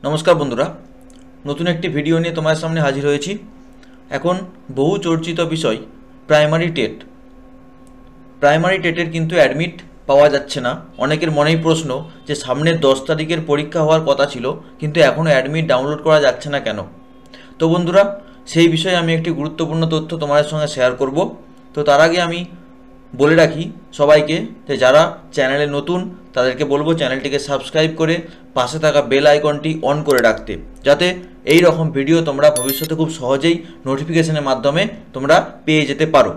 नमस्कार बंधुरा नतून एक भिडियो निये तुम्हारे सामने हाजिर होयेछि। एखन बहु चर्चित विषय प्राइमारि टेटेर किन्तु एडमिट पाওয়া যাচ্ছে না। অনেকের মনেই প্রশ্ন যে সামনের 10 তারিখের পরীক্ষা হওয়ার কথা ছিল কিন্তু এখনো অ্যাডমিট ডাউনলোড করা যাচ্ছে না কেন। তো বন্ধুরা সেই বিষয়ে আমি একটি গুরুত্বপূর্ণ তথ্য তোমাদের সঙ্গে শেয়ার করব। তো তার আগে আমি বলে রাখি সবাইকে যে যারা চ্যানেলে নতুন তাদেরকে বলবো চ্যানেলটিকে সাবস্ক্রাইব করে পাশে থাকা বেল আইকনটি অন করে রাখতে, যাতে এই রকম ভিডিও তোমরা ভবিষ্যতে খুব সহজেই নোটিফিকেশনের মাধ্যমে তোমরা পেয়ে যেতে পারো।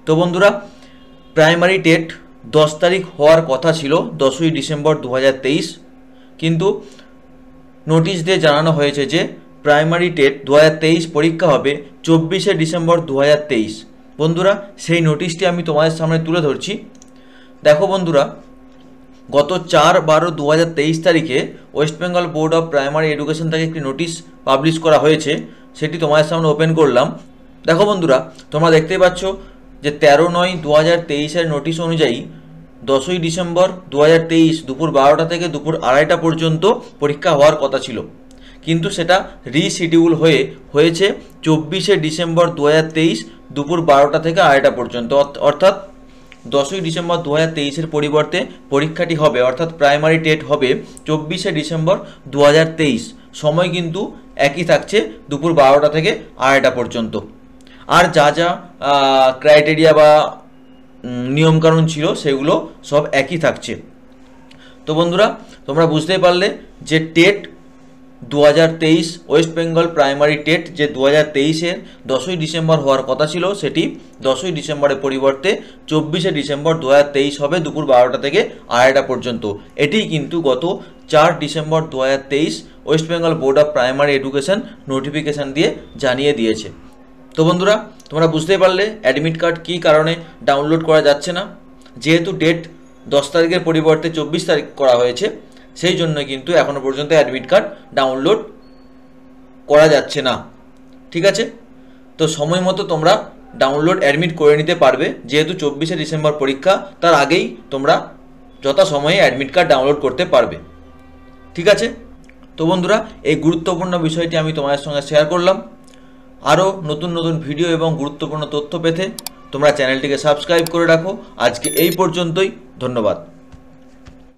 তো বন্ধুরা প্রাইমারি টেট 10 তারিখ হওয়ার কথা ছিল 10ই ডিসেম্বর 2023, কিন্তু নোটিশ দিয়ে জানানো হয়েছে যে প্রাইমারি টেট 2023 পরীক্ষা হবে 24শে ডিসেম্বর 2023। বন্ধুরা সেই নোটিশটি আমি তোমাদের সামনে তুলে ধরছি। দেখো বন্ধুরা, গত 4/12/2023 তারিখে West Bengal board of primary education থেকে একটি নোটিশ পাবলিশ করা হয়েছে, সেটি তোমাদের সামনে ওপেন করলাম। দেখো বন্ধুরা তোমরা দেখতেই পাচ্ছ যে 13/9/2023 নোটিশ অনুযায়ী 10ই ডিসেম্বর 2023 দুপুর 12টা থেকে দুপুর 2:30টা পর্যন্ত পরীক্ষা হওয়ার কথা ছিল, কিন্তু সেটা রিশিডিউল হয়েছে 24শে ডিসেম্বর 2023 দুপুর 12টা থেকে 2:30টা পর্যন্ত। অর্থাৎ 10ই ডিসেম্বর 2023 পরিবর্তে পরীক্ষাটি হবে, অর্থাৎ প্রাইমারি টেট হবে 24শে ডিসেম্বর 2023। সময় কিন্তু একই থাকছে দুপুর 12টা থেকে 2:30টা পর্যন্ত। আর যা যা ক্রাইটেরিয়া বা নিয়মকানুন ছিল সেগুলো সব একই থাকছে। তো বন্ধুরা তোমরা বুঝতেই পারলে যে TET 2023 West Bengal primary TET যে 2023-এর 10ই ডিসেম্বর হওয়ার কথা ছিল সেটি 10ই ডিসেম্বরের পরিবর্তে 24শে ডিসেম্বর 2023 হবে দুপুর 12টা থেকে 2:30টা পর্যন্ত। এটি কিন্তু গত 4 December 2023 West Bengal board of primary education notification দিয়ে জানিয়ে দিয়েছে। তো বন্ধুরা তোমরা বুঝতেই পারলে অ্যাডমিট কার্ড কী কারণে ডাউনলোড করা যাচ্ছে না। যেহেতু ডেট 10 তারিখের পরিবর্তে 24 তারিখ করা হয়েছে, সেই জন্য কিন্তু এখনও পর্যন্ত অ্যাডমিট কার্ড ডাউনলোড করা যাচ্ছে না। ঠিক আছে, তো সময় মতো তোমরা ডাউনলোড অ্যাডমিট করে নিতে পারবে। যেহেতু 24শে ডিসেম্বর পরীক্ষা, তার আগেই তোমরা যথাসময়ে অ্যাডমিট কার্ড ডাউনলোড করতে পারবে। ঠিক আছে, তো বন্ধুরা এই গুরুত্বপূর্ণ বিষয়টি আমি তোমাদের সঙ্গে শেয়ার করলাম। আরও নতুন নতুন ভিডিও এবং গুরুত্বপূর্ণ তথ্য পেতে তোমরা চ্যানেলটিকে সাবস্ক্রাইব করে রাখো। আজকে এই পর্যন্তই, ধন্যবাদ।